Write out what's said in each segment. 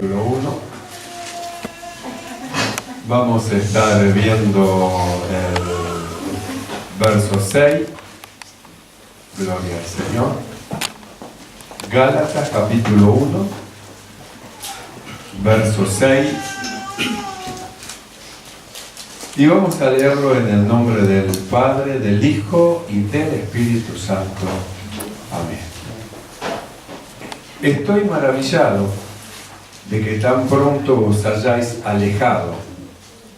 capítulo 1. Vamos a estar viendo el verso 6. Gloria al Señor. Gálatas capítulo 1, verso 6. Y vamos a leerlo en el nombre del Padre, del Hijo y del Espíritu Santo. Amén. Estoy maravillado de que tan pronto os hayáis alejado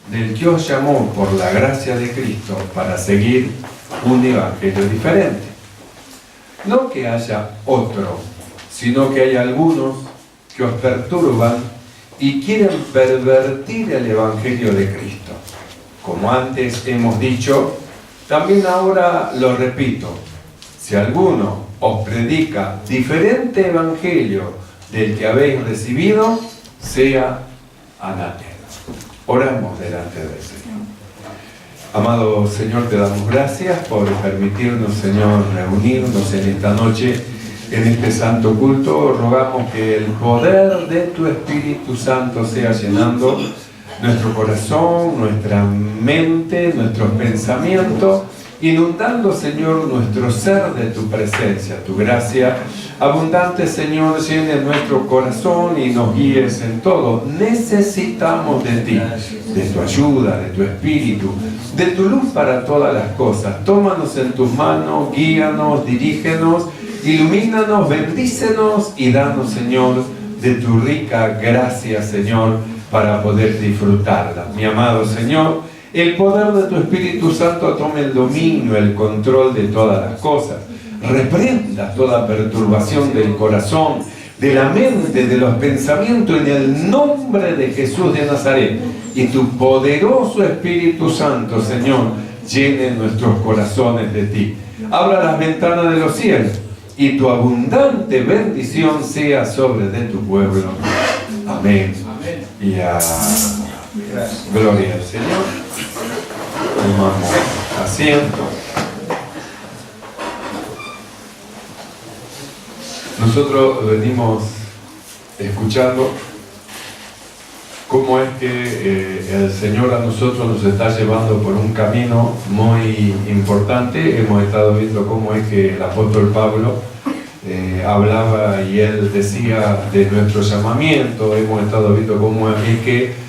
del que os llamó por la gracia de Cristo para seguir un evangelio diferente. No que haya otro, sino que hay algunos que os perturban y quieren pervertir el evangelio de Cristo. Como antes hemos dicho, también ahora lo repito: si alguno os predica diferente evangelio del que habéis recibido, sea anatema. Oramos delante del Señor. Amado Señor, te damos gracias por permitirnos, Señor, reunirnos en esta noche, en este santo culto. Rogamos que el poder de tu Espíritu Santo sea llenando nuestro corazón, nuestra mente, nuestros pensamientos, inundando, Señor, nuestro ser de tu presencia. Tu gracia abundante, Señor, llene nuestro corazón y nos guíes en todo. Necesitamos de ti, de tu ayuda, de tu Espíritu, de tu luz para todas las cosas. Tómanos en tus manos, guíanos, dirígenos, ilumínanos, bendícenos y danos, Señor, de tu rica gracia, Señor, para poder disfrutarla. Mi amado Señor, el poder de tu Espíritu Santo tome el dominio, el control de todas las cosas. Reprenda toda perturbación del corazón, de la mente, de los pensamientos, en el nombre de Jesús de Nazaret. Y tu poderoso Espíritu Santo, Señor, llene nuestros corazones de ti. Abra las ventanas de los cielos y tu abundante bendición sea sobre de tu pueblo. Amén. Y gloria al Señor. Tomamos asiento. Nosotros venimos escuchando cómo es que el Señor a nosotros nos está llevando por un camino muy importante. Hemos estado viendo cómo es que el apóstol Pablo hablaba y él decía de nuestro llamamiento. Hemos estado viendo cómo es que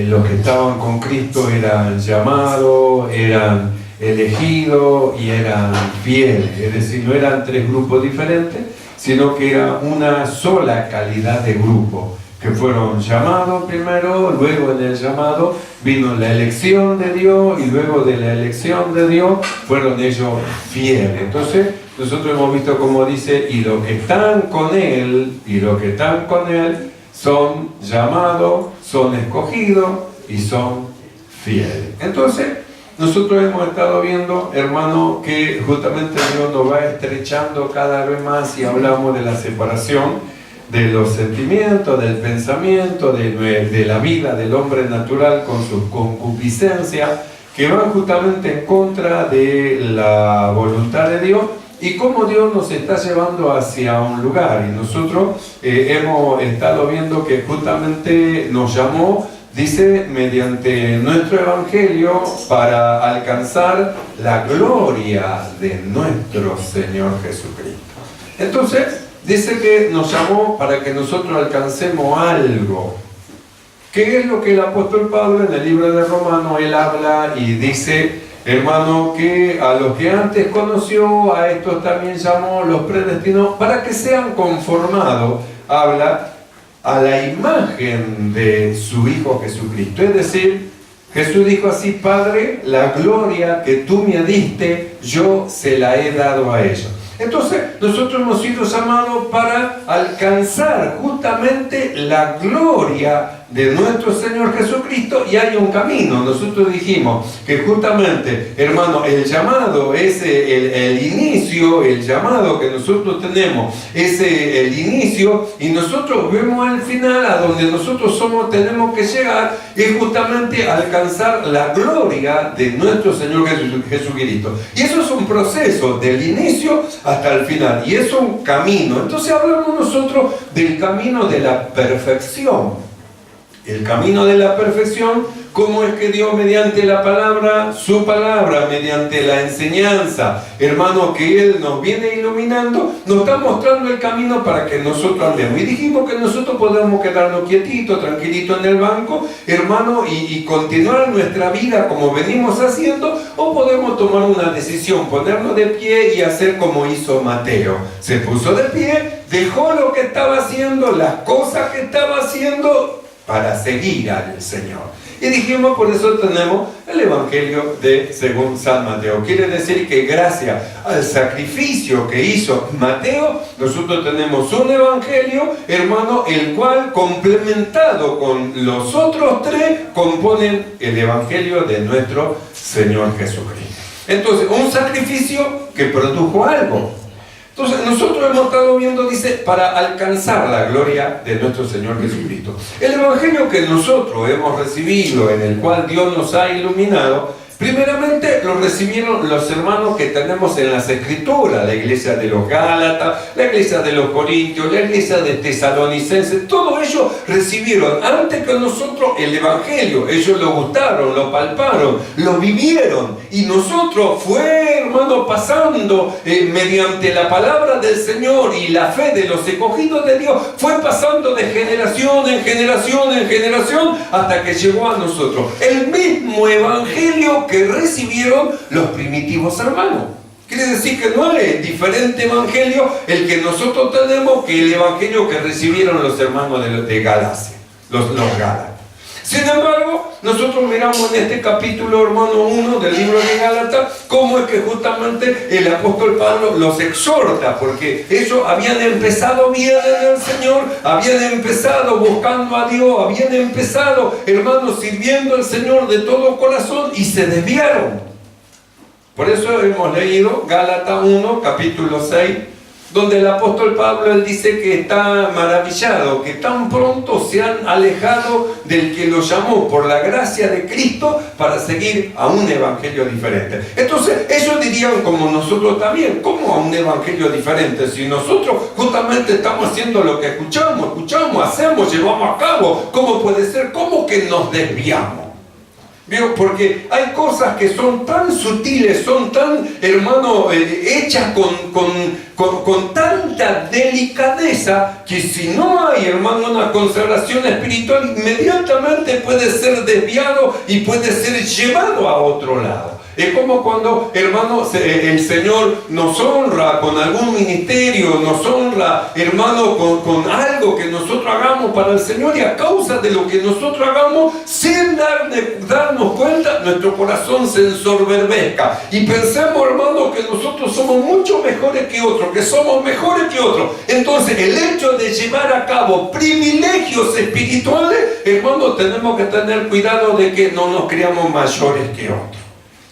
los que estaban con Cristo eran llamados, eran elegidos y eran fieles. Es decir, no eran tres grupos diferentes, sino que era una sola calidad de grupo, que fueron llamados primero, luego en el llamado vino la elección de Dios y luego de la elección de Dios fueron ellos fieles. Entonces nosotros hemos visto como dice: y los que están con Él, son llamados, son escogidos y son fieles. Entonces nosotros hemos estado viendo, hermano, que justamente Dios nos va estrechando cada vez más y hablamos de la separación de los sentimientos, del pensamiento, de la vida del hombre natural con sus concupiscencias, que van justamente en contra de la voluntad de Dios, y cómo Dios nos está llevando hacia un lugar. Y nosotros hemos estado viendo que justamente nos llamó, dice, mediante nuestro evangelio para alcanzar la gloria de nuestro Señor Jesucristo. Entonces dice que nos llamó para que nosotros alcancemos algo. ¿Qué es lo que el apóstol Pablo en el libro de Romanos, él habla y dice, hermano, que a los que antes conoció, a estos también llamó, los predestinó, para que sean conformados, habla, a la imagen de su Hijo Jesucristo? Es decir, Jesús dijo así: Padre, la gloria que tú me diste, yo se la he dado a ellos. Entonces, nosotros hemos sido llamados para alcanzar justamente la gloria de nuestro Señor Jesucristo y hay un camino. Nosotros dijimos que justamente, hermano, el llamado es el inicio, el llamado que nosotros tenemos es el inicio, y nosotros vemos al final a donde nosotros tenemos que llegar, es justamente alcanzar la gloria de nuestro Señor Jesucristo. Y eso es un proceso del inicio hasta el final, y es un camino. Entonces hablamos nosotros del camino de la perfección. El camino de la perfección, cómo es que Dios mediante la palabra, su palabra, mediante la enseñanza, hermano, que Él nos viene iluminando, nos está mostrando el camino para que nosotros andemos. Y dijimos que nosotros podemos quedarnos quietitos, tranquilitos en el banco, hermano, y continuar nuestra vida como venimos haciendo, o podemos tomar una decisión, ponernos de pie y hacer como hizo Mateo. Se puso de pie, dejó lo que estaba haciendo, las cosas que estaba haciendo, para seguir al Señor. Y dijimos, por eso tenemos el Evangelio de según San Mateo. Quiere decir que gracias al sacrificio que hizo Mateo, nosotros tenemos un Evangelio, hermano, el cual complementado con los otros tres, componen el Evangelio de nuestro Señor Jesucristo. Entonces, un sacrificio que produjo algo. Entonces, nosotros hemos estado viendo, dice, para alcanzar la gloria de nuestro Señor Jesucristo. El Evangelio que nosotros hemos recibido, en el cual Dios nos ha iluminado, primeramente lo recibieron los hermanos que tenemos en las Escrituras, la iglesia de los Gálatas, la iglesia de los Corintios, la iglesia de Tesalonicenses. Todos ellos recibieron antes que nosotros el Evangelio. Ellos lo gustaron, lo palparon, lo vivieron. Y nosotros fue, hermano, pasando mediante la palabra del Señor y la fe de los escogidos de Dios, fue pasando de generación en generación en generación hasta que llegó a nosotros. El mismo Evangelio que recibieron los primitivos hermanos. Quiere decir que no es diferente evangelio el que nosotros tenemos que el evangelio que recibieron los hermanos de Galacia, los Gálatas. Sin embargo, nosotros miramos en este capítulo, hermano 1 del libro de Gálatas, cómo es que justamente el apóstol Pablo los exhorta, porque ellos habían empezado bien en el Señor, habían empezado buscando a Dios, habían empezado, hermanos, sirviendo al Señor de todo corazón y se desviaron. Por eso hemos leído Gálatas 1, capítulo 6, donde el apóstol Pablo, él dice que está maravillado, que tan pronto se han alejado del que los llamó por la gracia de Cristo para seguir a un evangelio diferente. Entonces, ellos dirían como nosotros también, ¿cómo a un evangelio diferente? Si nosotros justamente estamos haciendo lo que escuchamos, hacemos, llevamos a cabo, ¿cómo puede ser? ¿Cómo que nos desviamos? ¿Vio? Porque hay cosas que son tan sutiles, son tan, hermano, hechas con tanta delicadeza, que si no hay, hermano, una consagración espiritual, inmediatamente puede ser desviado y puede ser llevado a otro lado. Es como cuando, hermano, el Señor nos honra con algún ministerio, nos honra, hermano, con algo que nosotros hagamos para el Señor, y a causa de lo que nosotros hagamos, sin darnos cuenta, nuestro corazón se ensoberbezca y pensemos, hermano, que nosotros somos mucho mejores que otros, que somos mejores que otros. Entonces, el hecho de llevar a cabo privilegios espirituales, hermano, tenemos que tener cuidado de que no nos creamos mayores que otros.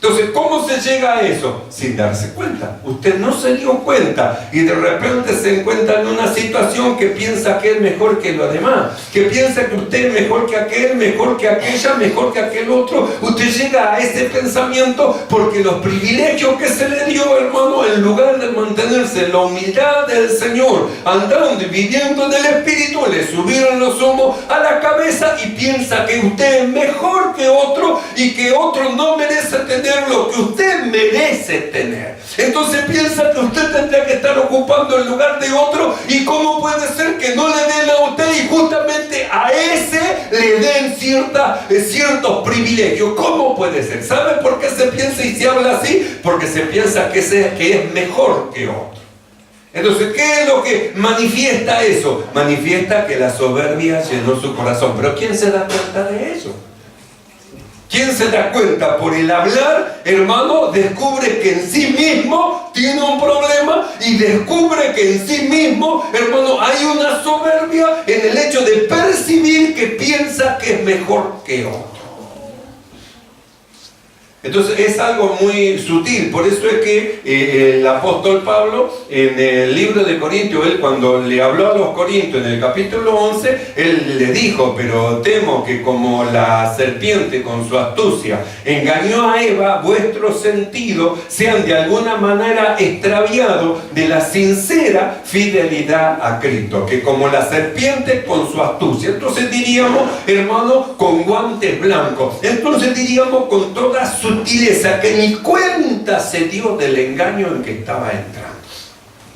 Entonces, ¿cómo se llega a eso? Sin darse cuenta. Usted no se dio cuenta y de repente se encuentra en una situación que piensa que es mejor que los demás, que piensa que usted es mejor que aquel, mejor que aquella, mejor que aquel otro. Usted llega a ese pensamiento porque los privilegios que se le dio, hermano, en lugar de mantenerse en la humildad del Señor, andando y viviendo en el Espíritu, le subieron los humos a la cabeza y piensa que usted es mejor que otro y que otro no merece tener lo que usted merece tener. Entonces piensa que usted tendría que estar ocupando el lugar de otro, y cómo puede ser que no le den a usted y justamente a ese le den ciertos privilegios. ¿Cómo puede ser? ¿Sabe por qué se piensa y se habla así? Porque se piensa que es mejor que otro. Entonces, ¿qué es lo que manifiesta eso? Manifiesta que la soberbia llenó su corazón. Pero ¿quién se da cuenta de eso? ¿Quién se da cuenta? Por el hablar, hermano, descubre que en sí mismo tiene un problema y descubre que en sí mismo, hermano, hay una soberbia en el hecho de de percibir que piensa que es mejor que otro. Entonces es algo muy sutil. Por eso es que el apóstol Pablo en el libro de Corintios, él cuando le habló a los Corintios en el capítulo 11, él le dijo: pero temo que como la serpiente con su astucia engañó a Eva, vuestros sentidos sean de alguna manera extraviados de la sincera fidelidad a Cristo. Que como la serpiente con su astucia, entonces diríamos, hermano, con guantes blancos, entonces diríamos con toda sutileza, que ni cuenta se dio del engaño en que estaba entrando.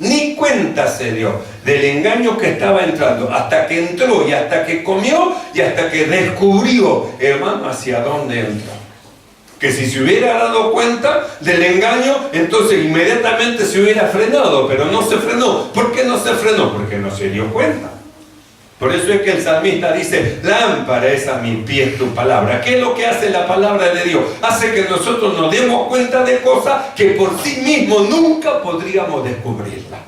Ni cuenta se dio del engaño que estaba entrando, hasta que entró y hasta que comió y hasta que descubrió, hermano, hacia dónde entró. Que si se hubiera dado cuenta del engaño, entonces inmediatamente se hubiera frenado, pero no se frenó. ¿Por qué no se frenó? Porque no se dio cuenta. Por eso es que el salmista dice: lámpara es a mis pies tu palabra. ¿Qué es lo que hace la palabra de Dios? Hace que nosotros nos demos cuenta de cosas que por sí mismos nunca podríamos descubrirlas.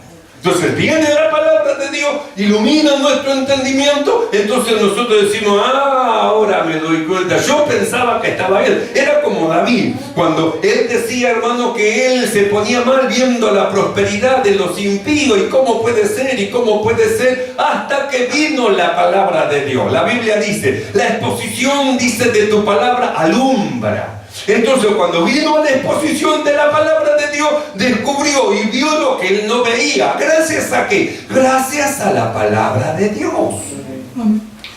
Entonces viene la palabra de Dios, ilumina nuestro entendimiento, entonces nosotros decimos: ahora me doy cuenta, yo pensaba que estaba bien. Era como David, cuando él decía, hermano, que él se ponía mal viendo la prosperidad de los impíos, y cómo puede ser, hasta que vino la palabra de Dios. La Biblia dice, la exposición, dice, de tu palabra alumbra. Entonces cuando vino a la exposición de la palabra de Dios, descubrió y vio lo que él no veía. ¿Gracias a qué? Gracias a la palabra de Dios.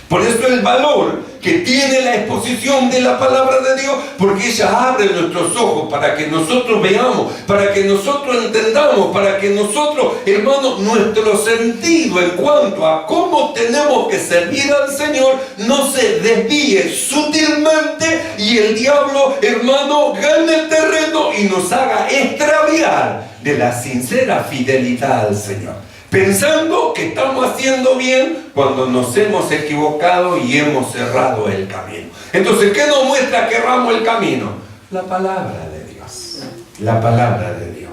Por eso el valor que tiene la exposición de la palabra de Dios, porque ella abre nuestros ojos para que nosotros veamos, para que nosotros entendamos, para que nosotros, hermanos, nuestro sentido en cuanto a cómo tenemos que servir al Señor no se desvíe sutilmente y el diablo, hermano, gane el terreno y nos haga extraviar de la sincera fidelidad al Señor, pensando que estamos haciendo bien cuando nos hemos equivocado y hemos cerrado el camino. Entonces, ¿qué nos muestra que erramos el camino? La palabra de Dios. La palabra de Dios.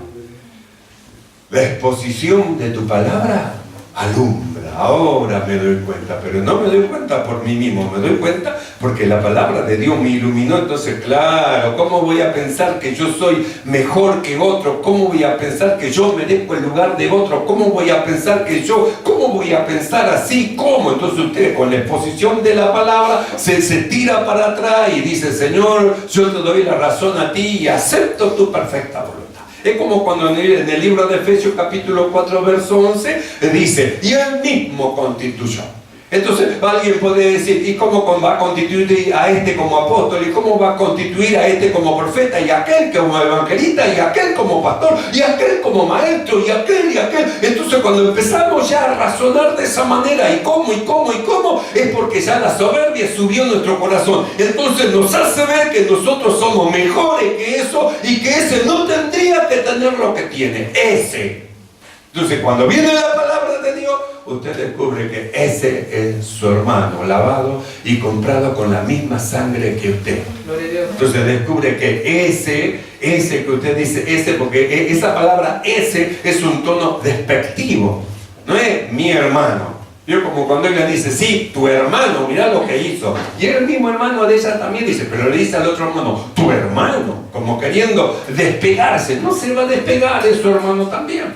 La exposición de tu palabra alumbra. Ahora me doy cuenta, pero no me doy cuenta por mí mismo, me doy cuenta porque la palabra de Dios me iluminó. Entonces, claro, ¿cómo voy a pensar que yo soy mejor que otro? ¿Cómo voy a pensar que yo merezco el lugar de otro? ¿Cómo voy a pensar cómo voy a pensar así? ¿Cómo? Entonces usted con la exposición de la palabra se tira para atrás y dice: Señor, yo te doy la razón a ti y acepto tu perfecta voluntad. Es como cuando en el libro de Efesios capítulo 4 verso 11 dice: y él mismo constituyó. Entonces alguien puede decir: ¿y cómo va a constituir a este como apóstol? ¿Y cómo va a constituir a este como profeta? Y aquel como evangelista, y aquel como pastor, y aquel como maestro, y aquel. Entonces cuando empezamos ya a razonar de esa manera, y cómo, es porque ya la soberbia subió en nuestro corazón. Entonces nos hace ver que nosotros somos mejores que eso, y que ese no tendría que tener lo que tiene, ese. Entonces cuando viene la palabra de Dios, usted descubre que ese es su hermano, lavado y comprado con la misma sangre que usted. Entonces descubre que ese que usted dice, ese, porque esa palabra ese es un tono despectivo, no es mi hermano. Yo como cuando ella dice: sí, tu hermano, mira lo que hizo. Y el mismo hermano de ella también dice, pero le dice al otro hermano: tu hermano, como queriendo despegarse. No se va a despegar, es su hermano también.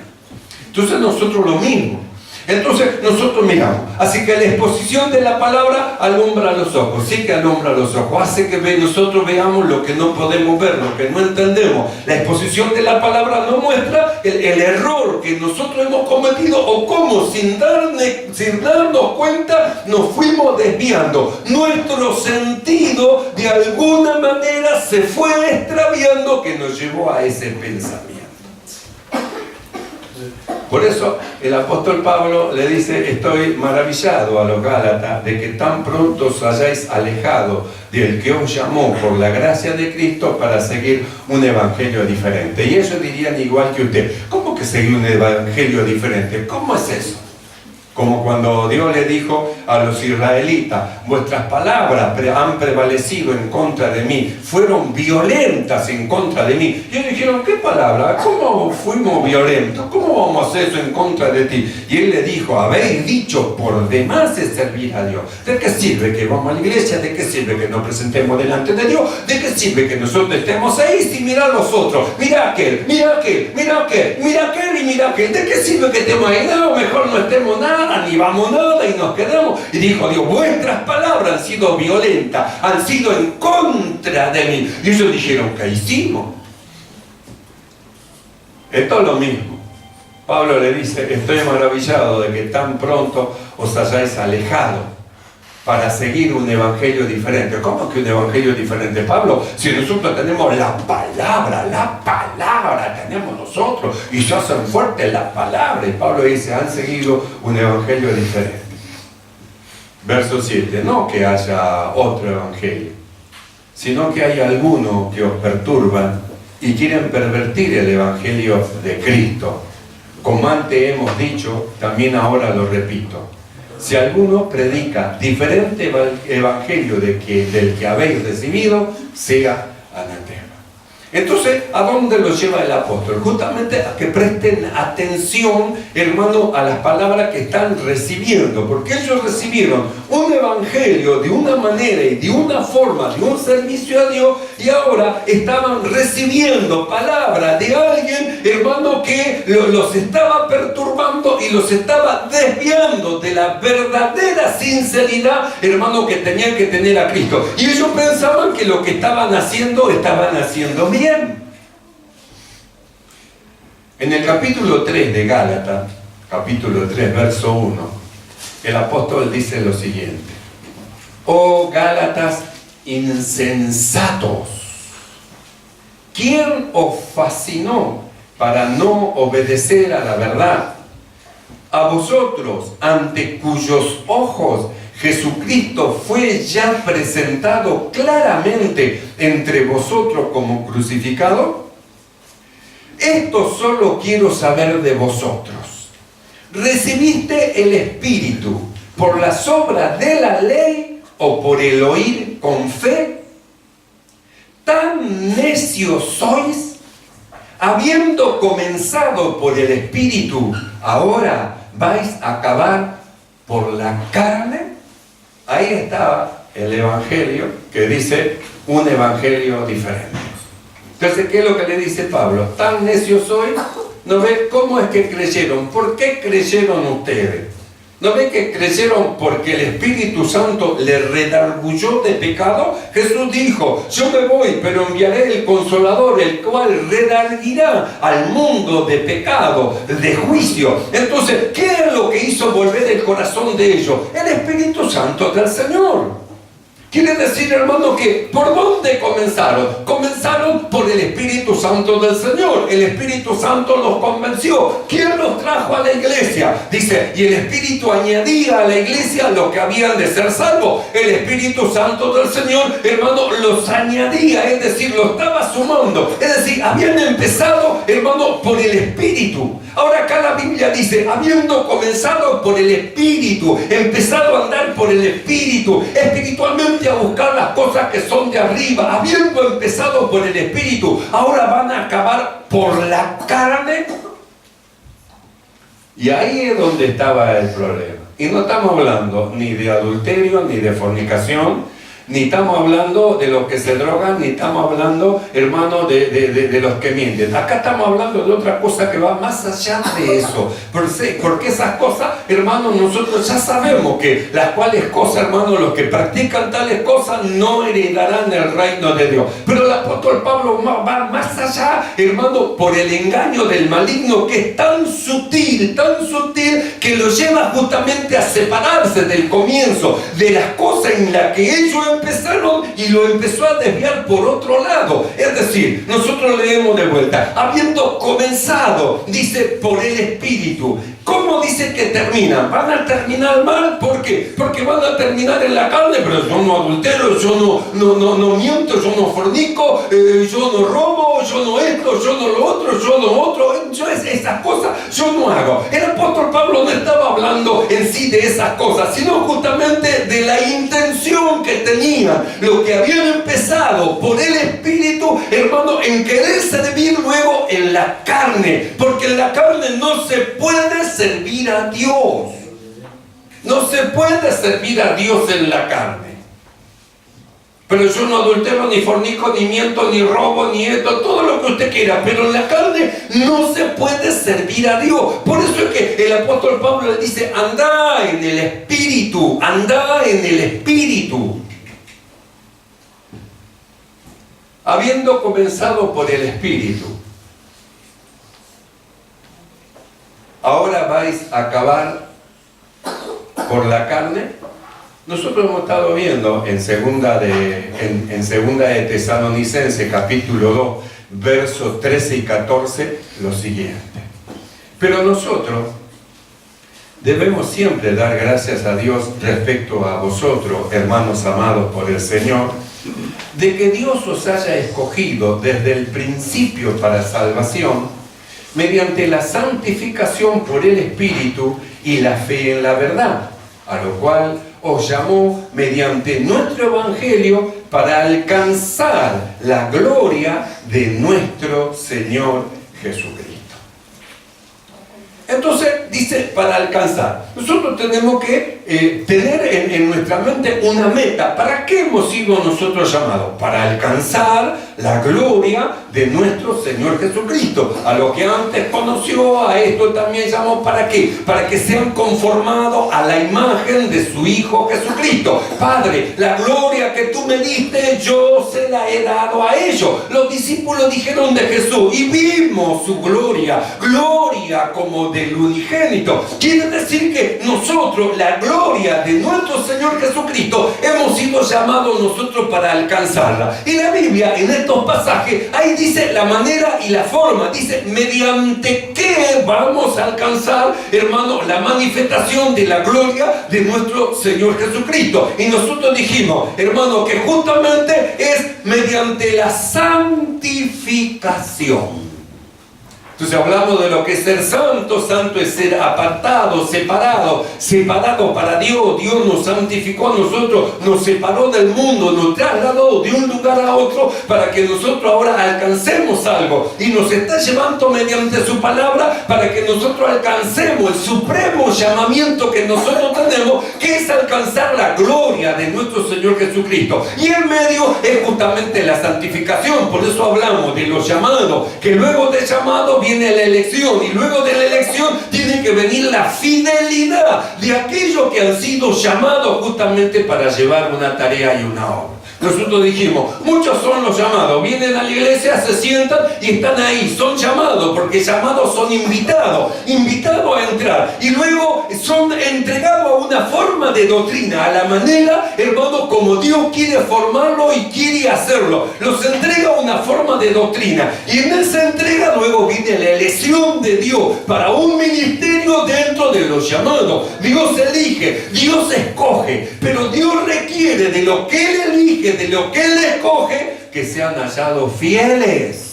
Entonces nosotros lo mismo. Entonces nosotros miramos. Así que la exposición de la palabra alumbra los ojos. Sí que alumbra los ojos. Hace que nosotros veamos lo que no podemos ver, lo que no entendemos. La exposición de la palabra nos muestra el error que nosotros hemos cometido, o cómo sin darnos cuenta nos fuimos desviando. Nuestro sentido de alguna manera se fue extraviando, que nos llevó a ese pensamiento. Por eso el apóstol Pablo le dice: estoy maravillado a los Gálatas de que tan pronto os hayáis alejado del que os llamó por la gracia de Cristo para seguir un evangelio diferente. Y ellos dirían igual que usted: ¿cómo que seguir un evangelio diferente? ¿Cómo es eso? Como cuando Dios le dijo a los israelitas: vuestras palabras han prevalecido en contra de mí, fueron violentas en contra de mí. Y ellos dijeron: ¿qué palabra? ¿Cómo fuimos violentos? ¿Cómo vamos a hacer eso en contra de ti? Y él le dijo: habéis dicho por demás de servir a Dios. ¿De qué sirve que vamos a la iglesia? ¿De qué sirve que nos presentemos delante de Dios? ¿De qué sirve que nosotros estemos ahí si mira a los otros? Mira aquel, mira aquel, mira aquel, mira aquel y mira aquel. ¿De qué sirve que estemos ahí? No, mejor no estemos nada, ni vamos nada y nos quedamos. Y dijo Dios: vuestras palabras han sido violentas, han sido en contra de mí. Y ellos dijeron: ¿qué hicimos? Esto es lo mismo. Pablo le dice: estoy maravillado de que tan pronto os hayáis alejado para seguir un evangelio diferente. ¿Cómo que un evangelio diferente, Pablo? Si nosotros tenemos la palabra tenemos nosotros, y se hacen fuertes las palabras. Y Pablo dice: han seguido un evangelio diferente. Verso 7, no que haya otro evangelio, sino que hay algunos que os perturban y quieren pervertir el evangelio de Cristo. Como antes hemos dicho, también ahora lo repito: si alguno predica diferente evangelio del que habéis recibido, sea anatema. Entonces, ¿a dónde lo lleva el apóstol? Justamente a que presten atención, hermano, a las palabras que están recibiendo, porque ellos recibieron un evangelio de una manera y de una forma, de un servicio a Dios, y ahora estaban recibiendo palabras de alguien, hermano, que los estaba perturbando y los estaba desviando de la verdadera sinceridad, hermano, que tenían que tener a Cristo. Y ellos pensaban que lo que estaban haciendo bien. En el capítulo 3 de Gálatas, capítulo 3, verso 1, el apóstol dice lo siguiente: oh Gálatas insensatos, ¿quién os fascinó para no obedecer a la verdad? A vosotros, ante cuyos ojos Jesucristo fue ya presentado claramente entre vosotros como crucificado. Esto solo quiero saber de vosotros: ¿recibiste el Espíritu por las obras de la ley o por el oír con fe? ¿Tan necios sois? Habiendo comenzado por el Espíritu, ¿ahora vais a acabar por la carne? Ahí estaba el evangelio que dice un evangelio diferente. Entonces, ¿qué es lo que le dice Pablo? ¿Tan necios sois? ¿No ve cómo es que creyeron? ¿Por qué creyeron ustedes? ¿No ve que creyeron porque el Espíritu Santo les redarguyó de pecado? Jesús dijo: yo me voy, pero enviaré el Consolador, el cual redarguirá al mundo de pecado, de juicio. Entonces, ¿qué es lo que hizo volver el corazón de ellos? El Espíritu Santo del Señor. Quiere decir, hermano, que ¿por dónde comenzaron? Comenzaron por el Espíritu Santo del Señor. El Espíritu Santo los convenció. ¿Quién los trajo a la iglesia? Dice: y el Espíritu añadía a la iglesia los que habían de ser salvos. El Espíritu Santo del Señor, hermano, los añadía, es decir, los estaba sumando. Es decir, habían empezado, hermano, por el Espíritu. Ahora acá la Biblia dice: habiendo comenzado por el Espíritu, empezado a andar por el Espíritu, espiritualmente a buscar las cosas que son de arriba, habiendo empezado por el Espíritu, ahora van a acabar por la carne. Y ahí es donde estaba el problema. Y no estamos hablando ni de adulterio, ni de fornicación, ni estamos hablando de los que se drogan, ni estamos hablando, hermano, de los que mienten. Acá estamos hablando de otra cosa que va más allá de eso. Porque esas cosas, hermano, nosotros ya sabemos que las cuales cosas, hermano, los que practican tales cosas no heredarán el reino de Dios. Pero el apóstol Pablo va más allá, hermano, por el engaño del maligno, que es tan sutil, que lo lleva justamente a separarse del comienzo, de las cosas en las que ellos empezaron, y lo empezó a desviar por otro lado. Es decir, nosotros leemos de vuelta: habiendo comenzado, dice, por el Espíritu. ¿Cómo dice que terminan? ¿Van a terminar mal? ¿Por qué? Porque van a terminar en la carne, pero yo no adultero, yo no miento, yo no fornico, yo no robo, yo no esto, yo no lo otro, yo no otro, yo esas cosas yo no hago. El apóstol Pablo no estaba hablando en sí de esas cosas, sino justamente de la intención que tenían, lo que habían empezado por el Espíritu, hermano, en querer servir luego en la carne, porque en la carne no se puede servir a Dios. No se puede servir a Dios en la carne. Pero yo no adultero, ni fornico, ni miento, ni robo, ni esto, todo lo que usted quiera. Pero en la carne no se puede servir a Dios. Por eso es que el apóstol Pablo le dice, anda en el Espíritu, anda en el Espíritu. Habiendo comenzado por el Espíritu, ahora vais a acabar por la carne. Nosotros hemos estado viendo en segunda de Tesalonicenses capítulo 2 versos 13 y 14 lo siguiente: pero nosotros debemos siempre dar gracias a Dios respecto a vosotros, hermanos amados por el Señor, de que Dios os haya escogido desde el principio para salvación, mediante la santificación por el Espíritu y la fe en la verdad, a lo cual os llamó mediante nuestro Evangelio para alcanzar la gloria de nuestro Señor Jesucristo. Entonces dice para alcanzar. Nosotros tenemos que tener en nuestra mente una meta. ¿Para qué hemos sido nosotros llamados? Para alcanzar la gloria de nuestro Señor Jesucristo. A lo que antes conoció, a esto también llamó. ¿Para qué? Para que sean conformados a la imagen de su Hijo Jesucristo. Padre, la gloria que tú me diste, yo se la he dado a ellos. Los discípulos dijeron de Jesús y vimos su gloria. Gloria como del unigénito. Quiere decir que nosotros, la gloria de nuestro Señor Jesucristo, hemos sido llamados nosotros para alcanzarla. Y la Biblia en estos pasajes, ahí dice la manera y la forma. Dice, mediante qué vamos a alcanzar, hermano, la manifestación de la gloria de nuestro Señor Jesucristo. Y nosotros dijimos, hermano, que justamente es mediante la santificación. Entonces hablamos de lo que es ser santo. Santo es ser apartado, separado para Dios. Dios nos santificó a nosotros, nos separó del mundo, nos trasladó de un lugar a otro para que nosotros ahora alcancemos algo. Y nos está llevando mediante su palabra para que nosotros alcancemos el supremo llamamiento que nosotros tenemos, que es alcanzar la gloria de nuestro Señor Jesucristo. Y en medio es justamente la santificación. Por eso hablamos de los llamados, que luego de llamado viene la elección, y luego de la elección tiene que venir la fidelidad de aquellos que han sido llamados justamente para llevar una tarea y una obra. Nosotros dijimos, muchos son los llamados, vienen a la iglesia, se sientan y están ahí, son llamados, porque llamados son invitados a entrar, y luego son entregados a una forma de doctrina, a la manera, hermano, como Dios quiere formarlo y quiere hacerlo. Los entrega a una forma de doctrina, y en esa entrega luego viene la elección de Dios para un ministerio dentro de los llamados. Dios elige, Dios escoge, pero Dios requiere de lo que Él elige, de lo que Él escoge, que sean hallados fieles.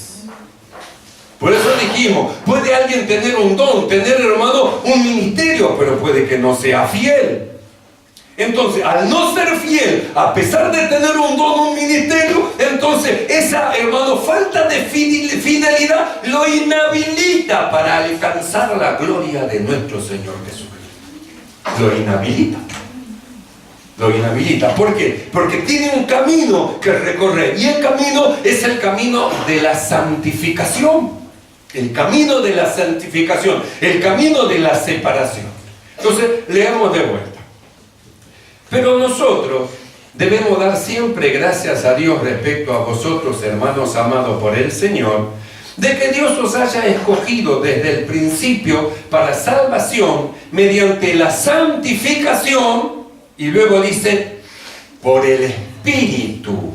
Por eso dijimos, puede alguien tener un don, tener, hermano, un ministerio, pero puede que no sea fiel. Entonces, al no ser fiel, a pesar de tener un don, un ministerio, entonces esa, hermano, falta de fidelidad lo inhabilita para alcanzar la gloria de nuestro Señor Jesucristo. Lo inhabilita. ¿Por qué? Porque tiene un camino que recorrer, y el camino es el camino de la santificación. El camino de la santificación, el camino de la separación. Entonces, leamos de vuelta. Pero nosotros debemos dar siempre gracias a Dios respecto a vosotros, hermanos amados por el Señor, de que Dios os haya escogido desde el principio para salvación mediante la santificación. Y luego dice, por el Espíritu.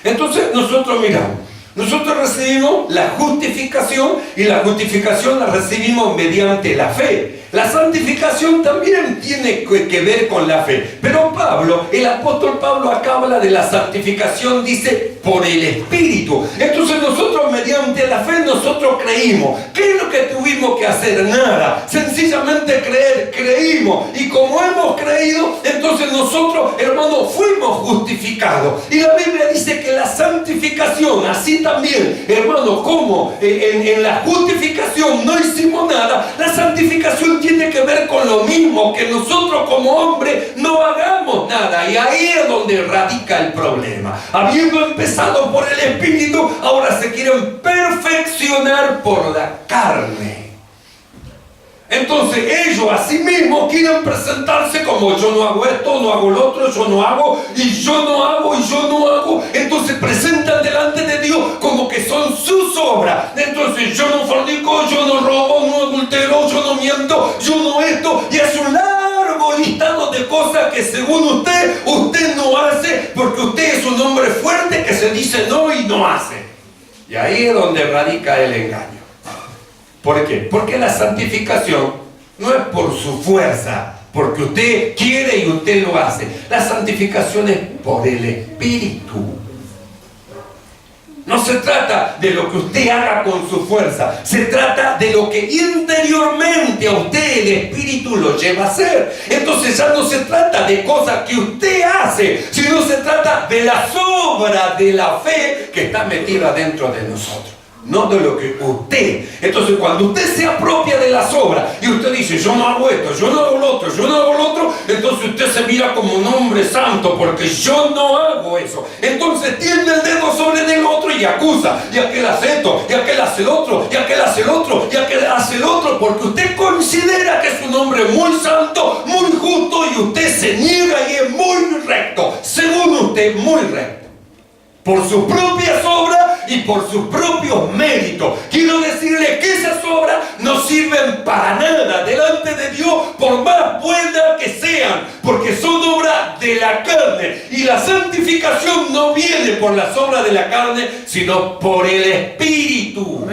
Entonces nosotros miramos, Nosotros recibimos la justificación y la justificación la recibimos mediante la fe. La santificación también tiene que ver con la fe. Pero Pablo, el apóstol Pablo, acá habla de la santificación, dice, por el Espíritu. Entonces nosotros mediante la fe nosotros creímos. ¿Qué es lo que tuvimos que hacer? Nada. Sencillamente creer, creímos. Y como hemos creído, entonces nosotros, hermanos, fuimos justificados. Y la Biblia dice que la santificación, así también, hermanos, como en la justificación no hicimos nada, la santificación tiene que ver con lo mismo, que nosotros como hombres no hagamos nada. Y ahí es donde radica el problema. Habiendo empezado por el Espíritu, ahora se quieren perfeccionar por la carne. Entonces ellos a sí mismos quieren presentarse como: yo no hago esto, no hago lo otro, yo no hago, y yo no hago, y yo no hago. Entonces presentan delante de Dios como que son sus obras. Entonces yo no fornico, yo no robo, no adultero, yo no miento, yo no esto, y es un largo listado de cosas que según usted no hace, porque usted es un hombre fuerte que se dice no y no hace. Y ahí es donde radica el engaño. ¿Por qué? Porque la santificación no es por su fuerza, porque usted quiere y usted lo hace. La santificación es por el Espíritu. No se trata de lo que usted haga con su fuerza, se trata de lo que interiormente a usted el Espíritu lo lleva a hacer. Entonces ya no se trata de cosas que usted hace, sino se trata de las obras de la fe que está metida dentro de nosotros. No de lo que usted. Entonces cuando usted se apropia de las obras y usted dice: yo no hago esto, yo no hago lo otro, yo no hago lo otro, entonces usted se mira como un hombre santo, porque yo no hago eso. Entonces tiende el dedo sobre el otro y acusa: y aquel hace esto, y aquel hace el otro, y aquel hace el otro, y aquel hace el otro, porque usted considera que es un hombre muy santo, muy justo, y usted se niega y es muy recto, según usted, muy recto, por sus propias obras y por sus propios méritos. Quiero decirle que esas obras no sirven para nada delante de Dios, por más buenas que sean, porque son obras de la carne. Y la santificación no viene por las obras de la carne, sino por el Espíritu.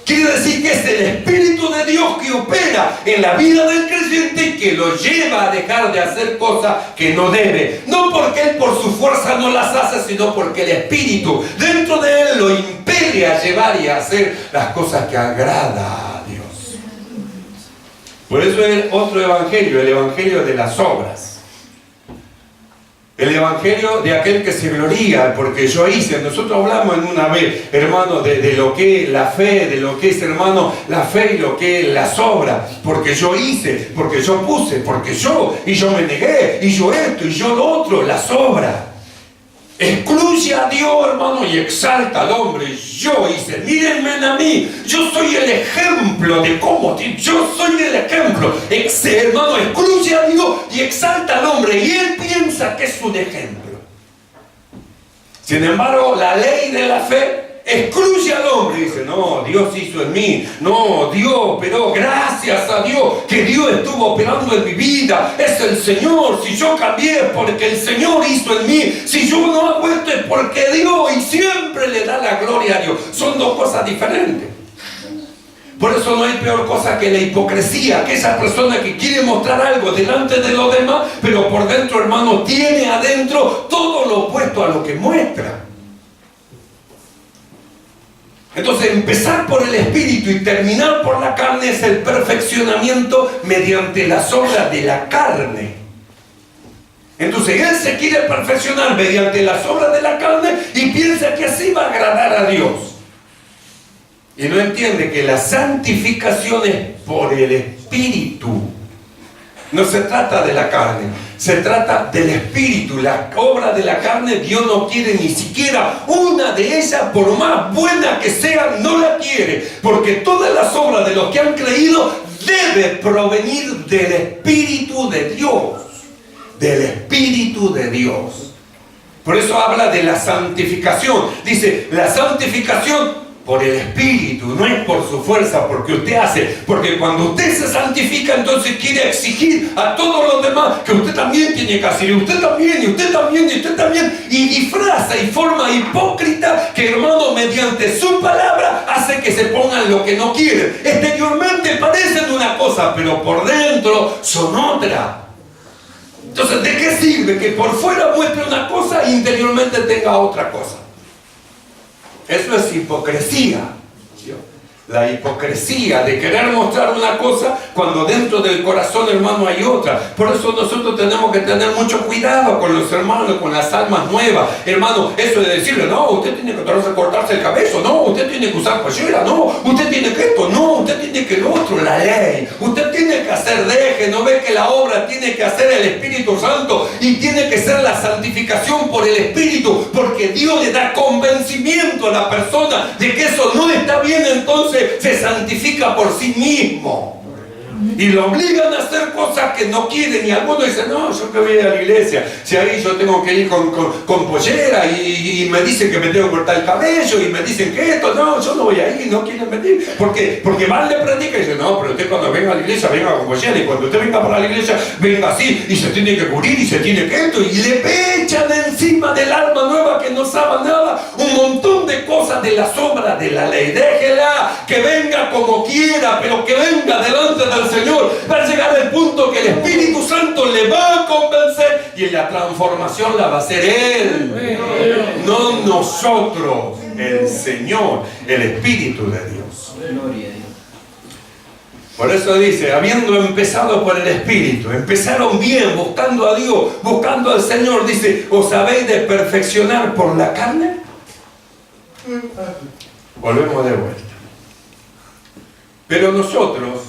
Quiere decir que es el Espíritu de Dios que opera en la vida del creyente y que lo lleva a dejar de hacer cosas que no debe. No porque él por su fuerza no las hace, sino porque el Espíritu dentro de él lo impele a llevar y a hacer las cosas que agrada a Dios. Por eso es otro evangelio, el evangelio de las obras. El evangelio de aquel que se gloría porque yo hice. Nosotros hablamos en una vez, hermano, de lo que es la fe, de lo que es, hermano, la fe y lo que es las obras. Porque yo hice, porque yo puse, porque yo, y yo me negué, y yo esto, y yo lo otro, las obras. Excluye a Dios, hermano, y exalta al hombre. Yo hice, mírenme a mí, yo soy el ejemplo de cómo, yo soy el ejemplo. Hermano, excluye a Dios y exalta al hombre, y él piensa que es un ejemplo. Sin embargo, la ley de la fe excluye al hombre y dice: no, Dios hizo en mí, no, Dios, pero gracias a Dios que Dios estuvo operando en mi vida, es el Señor. Si yo cambié es porque el Señor hizo en mí, si yo no hago esto es porque Dios, y siempre le da la gloria a Dios. Son dos cosas diferentes. Por eso no hay peor cosa que la hipocresía, que esa persona que quiere mostrar algo delante de los demás, pero por dentro, hermano, tiene adentro todo lo opuesto a lo que muestra. Entonces empezar por el Espíritu y terminar por la carne es el perfeccionamiento mediante las obras de la carne. Entonces él se quiere perfeccionar mediante las obras de la carne y piensa que así va a agradar a Dios. Y no entiende que la santificación es por el Espíritu. No se trata de la carne, se trata del Espíritu. La obra de la carne Dios no quiere ni siquiera una de ellas, por más buena que sea, no la quiere. Porque todas las obras de los que han creído deben provenir del Espíritu de Dios. Del Espíritu de Dios. Por eso habla de la santificación. Dice, la santificación por el Espíritu, no es por su fuerza, porque usted hace, porque cuando usted se santifica, entonces quiere exigir a todos los demás que usted también tiene que hacer, y usted también, y usted también, y usted también, y disfraza y forma hipócrita que, hermano, mediante su palabra hace que se pongan lo que no quieren. Exteriormente parecen una cosa, pero por dentro son otra. Entonces, ¿de qué sirve que por fuera muestre una cosa e interiormente tenga otra cosa? Eso es hipocresía. ¿Sí? La hipocresía de querer mostrar una cosa cuando dentro del corazón, hermano, hay otra. Por eso nosotros tenemos que tener mucho cuidado con los hermanos, con las almas nuevas. Hermano, eso de decirle, no, usted tiene que cortarse el cabello, no, usted tiene que usar pollera, no, usted tiene que esto, no, usted tiene que lo otro, la ley. Usted tiene que hacer deje, no ve que la obra tiene que hacer el Espíritu Santo y tiene que ser la santificación por el Espíritu, porque Dios le da convencimiento a la persona de que eso no está bien, entonces se santifica por sí mismo. Y lo obligan a hacer cosas que no quieren. Y algunos dicen, no, yo que voy a la iglesia, si ahí yo tengo que ir con pollera y me dicen que me tengo que cortar el cabello y me dicen que esto, no, yo no voy a ir, no quieren venir. Porque van, le predican y dicen, no, pero usted cuando venga a la iglesia, venga con pollera, y cuando usted venga para la iglesia, venga así, y se tiene que cubrir y se tiene que esto, y le echan encima del alma nueva que no sabe nada un montón de cosas de la sombra de la ley. Déjela que venga como quiera, pero que venga delante del Señor. Va a llegar el punto que el Espíritu Santo le va a convencer y la transformación la va a hacer Él, no nosotros, el Señor, el Espíritu de Dios. Por eso dice, habiendo empezado por el Espíritu, empezaron bien, buscando a Dios, buscando al Señor, dice, ¿os habéis de perfeccionar por la carne? Volvemos de vuelta. Pero nosotros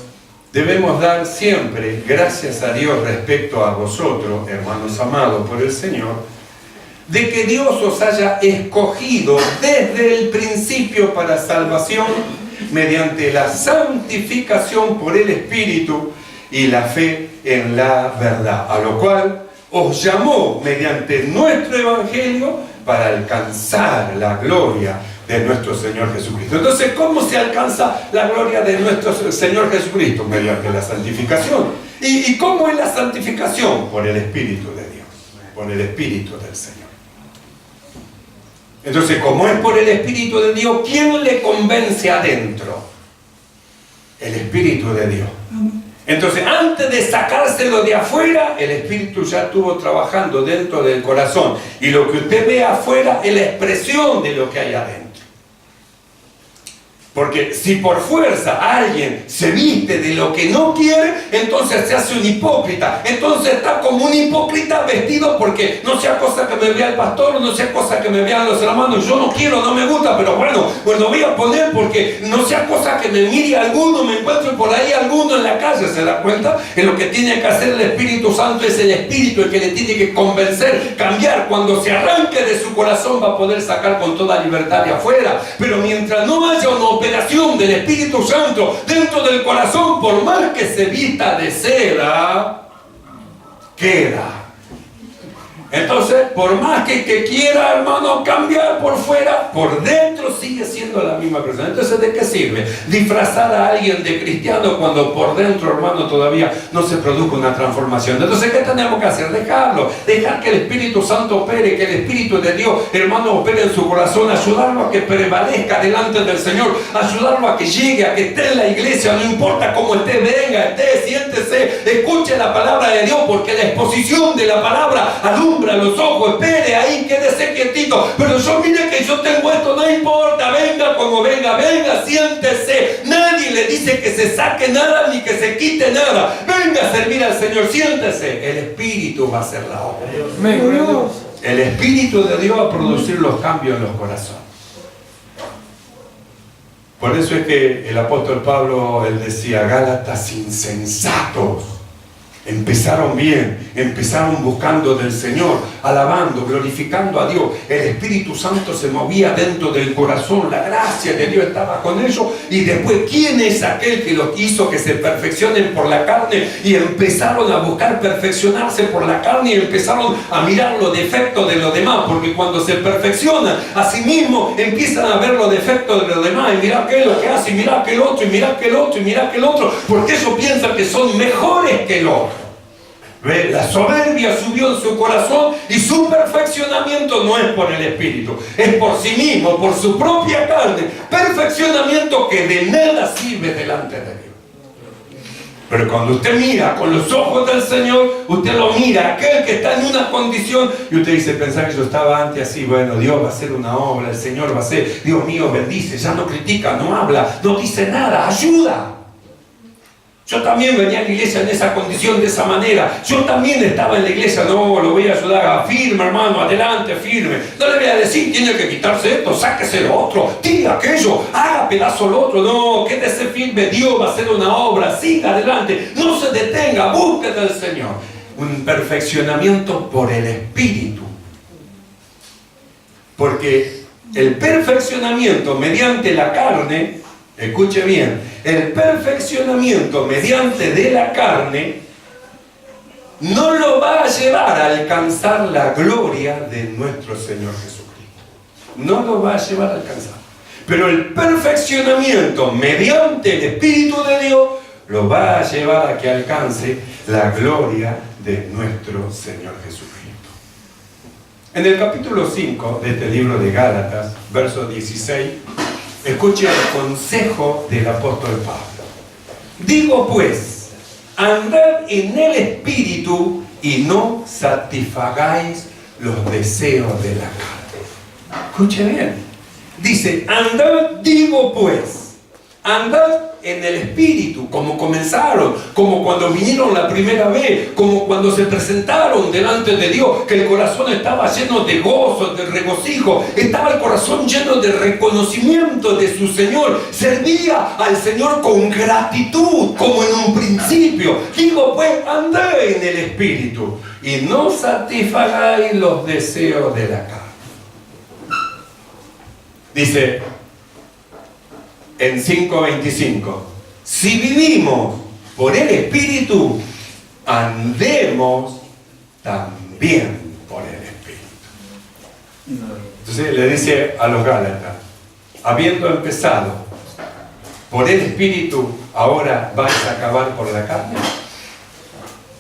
debemos dar siempre gracias a Dios respecto a vosotros, hermanos amados por el Señor, de que Dios os haya escogido desde el principio para salvación mediante la santificación por el Espíritu y la fe en la verdad, a lo cual os llamó mediante nuestro Evangelio para alcanzar la gloria de nuestro Señor Jesucristo. Entonces, ¿cómo se alcanza la gloria de nuestro Señor Jesucristo? Mediante la santificación. ¿Y cómo es la santificación? Por el Espíritu de Dios, por el Espíritu del Señor. Entonces, como es por el Espíritu de Dios, ¿quién le convence adentro? El Espíritu de Dios. Entonces, antes de sacárselo de afuera, el Espíritu ya estuvo trabajando dentro del corazón. Y lo que usted ve afuera es la expresión de lo que hay adentro. Porque si por fuerza alguien se viste de lo que no quiere, entonces se hace un hipócrita. Entonces está como un hipócrita vestido porque no sea cosa que me vea el pastor, no sea cosa que me vean los hermanos. Yo no quiero, no me gusta, pero bueno, pues lo voy a poner porque no sea cosa que me mire alguno, me encuentre por ahí alguno en la calle. ¿Se da cuenta? En lo que tiene que hacer el Espíritu Santo es el Espíritu el que le tiene que convencer, cambiar. Cuando se arranque de su corazón va a poder sacar con toda libertad de afuera. Pero mientras no haya una operación del Espíritu Santo dentro del corazón, por más que se vista de seda, queda. Entonces, por más que quiera, hermano, cambiar por fuera, por dentro sigue siendo la misma persona. Entonces, ¿de qué sirve disfrazar a alguien de cristiano cuando por dentro, hermano, todavía no se produce una transformación? Entonces, ¿qué tenemos que hacer? Dejarlo, dejar que el Espíritu Santo opere, que el Espíritu de Dios, hermano, opere en su corazón, ayudarlo a que prevalezca delante del Señor, ayudarlo a que llegue, a que esté en la iglesia, no importa cómo esté, venga, esté, siéntese, escuche la palabra de Dios, porque la exposición de la palabra alumbra los ojos, espere ahí, quédese quietito, pero yo mire que yo tengo esto, no importa, venga como venga, venga, siéntese, nadie le dice que se saque nada ni que se quite nada, venga a servir al Señor, siéntese, el Espíritu va a hacer la obra, el Espíritu de Dios va a producir los cambios en los corazones. Por eso es que el apóstol Pablo, él decía, Gálatas insensatos, Empezaron bien, empezaron buscando del Señor, alabando, glorificando a Dios. El Espíritu Santo se movía dentro del corazón, la gracia de Dios estaba con ellos. Y después, ¿quién es aquel que los hizo que se perfeccionen por la carne? Y empezaron a buscar perfeccionarse por la carne y empezaron a mirar los defectos de los demás, porque cuando se perfeccionan a sí mismos empiezan a ver los defectos de los demás y mirar qué es lo que hace, y mirar que el otro, y mirar que el otro, y mirar que el otro, porque ellos piensan que son mejores que el otro. ¿Ve? La soberbia subió en su corazón y su perfeccionamiento no es por el Espíritu, es por sí mismo, por su propia carne. Perfeccionamiento que de nada sirve delante de Dios. Pero cuando usted mira con los ojos del Señor, usted lo mira, aquel que está en una condición, y usted dice, pensar que yo estaba antes así, bueno, Dios va a hacer una obra, el Señor va a hacer, Dios mío, bendice, ya no critica, no habla, no dice nada, ayuda. Yo también venía a la iglesia en esa condición, de esa manera. Yo también estaba en la iglesia, no, lo voy a ayudar, firme hermano, adelante, firme. No le voy a decir, tiene que quitarse esto, sáquese lo otro, tire aquello, haga pedazo lo otro. No, quédese firme, Dios va a hacer una obra, siga adelante, no se detenga, busque del Señor. Un perfeccionamiento por el Espíritu. Porque el perfeccionamiento mediante la carne, escuche bien, el perfeccionamiento mediante de la carne no lo va a llevar a alcanzar la gloria de nuestro Señor Jesucristo. No lo va a llevar a alcanzar. Pero el perfeccionamiento mediante el Espíritu de Dios lo va a llevar a que alcance la gloria de nuestro Señor Jesucristo. En el capítulo 5 de este libro de Gálatas, verso 16, escuche el consejo del apóstol Pablo. Digo pues, andad en el Espíritu y no satisfagáis los deseos de la carne. Escuche bien. Dice, andad, digo pues, andad en el Espíritu, como comenzaron, como cuando vinieron la primera vez, como cuando se presentaron delante de Dios, que el corazón estaba lleno de gozo, de regocijo, estaba el corazón lleno de reconocimiento de su Señor, servía al Señor con gratitud, como en un principio. Digo pues, andad en el Espíritu y no satisfagáis los deseos de la carne. Dice en 5:25, si vivimos por el Espíritu, andemos también por el Espíritu. Entonces le dice a los Gálatas, habiendo empezado por el Espíritu, ahora vais a acabar por la carne.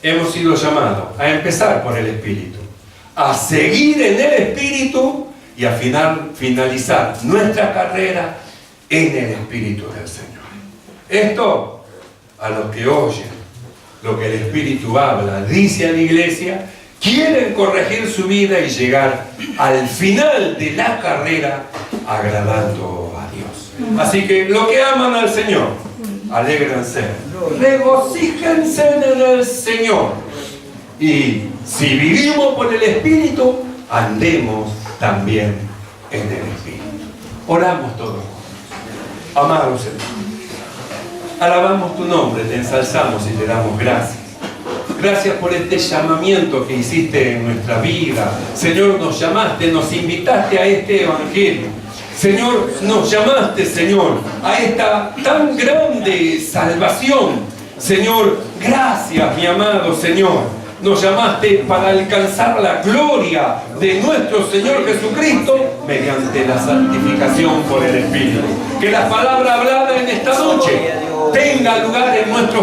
Hemos sido llamados a empezar por el Espíritu, a seguir en el Espíritu y a finalizar nuestra carrera en el Espíritu del Señor. Esto, a los que oyen lo que el Espíritu habla, dice a la iglesia, quieren corregir su vida y llegar al final de la carrera agradando a Dios. Así que los que aman al Señor, alégrense, regocíjense en el Señor. Y si vivimos por el Espíritu, andemos también en el Espíritu. Oramos todos. Amado Señor, alabamos tu nombre, te ensalzamos y te damos gracias. Gracias por este llamamiento que hiciste en nuestra vida. Señor, nos llamaste, nos invitaste a este evangelio. Señor, nos llamaste, Señor, a esta tan grande salvación. Señor, gracias, mi amado Señor. Nos llamaste para alcanzar la gloria de nuestro Señor Jesucristo mediante la santificación por el Espíritu. Que la palabra hablada en esta noche tenga lugar en nuestros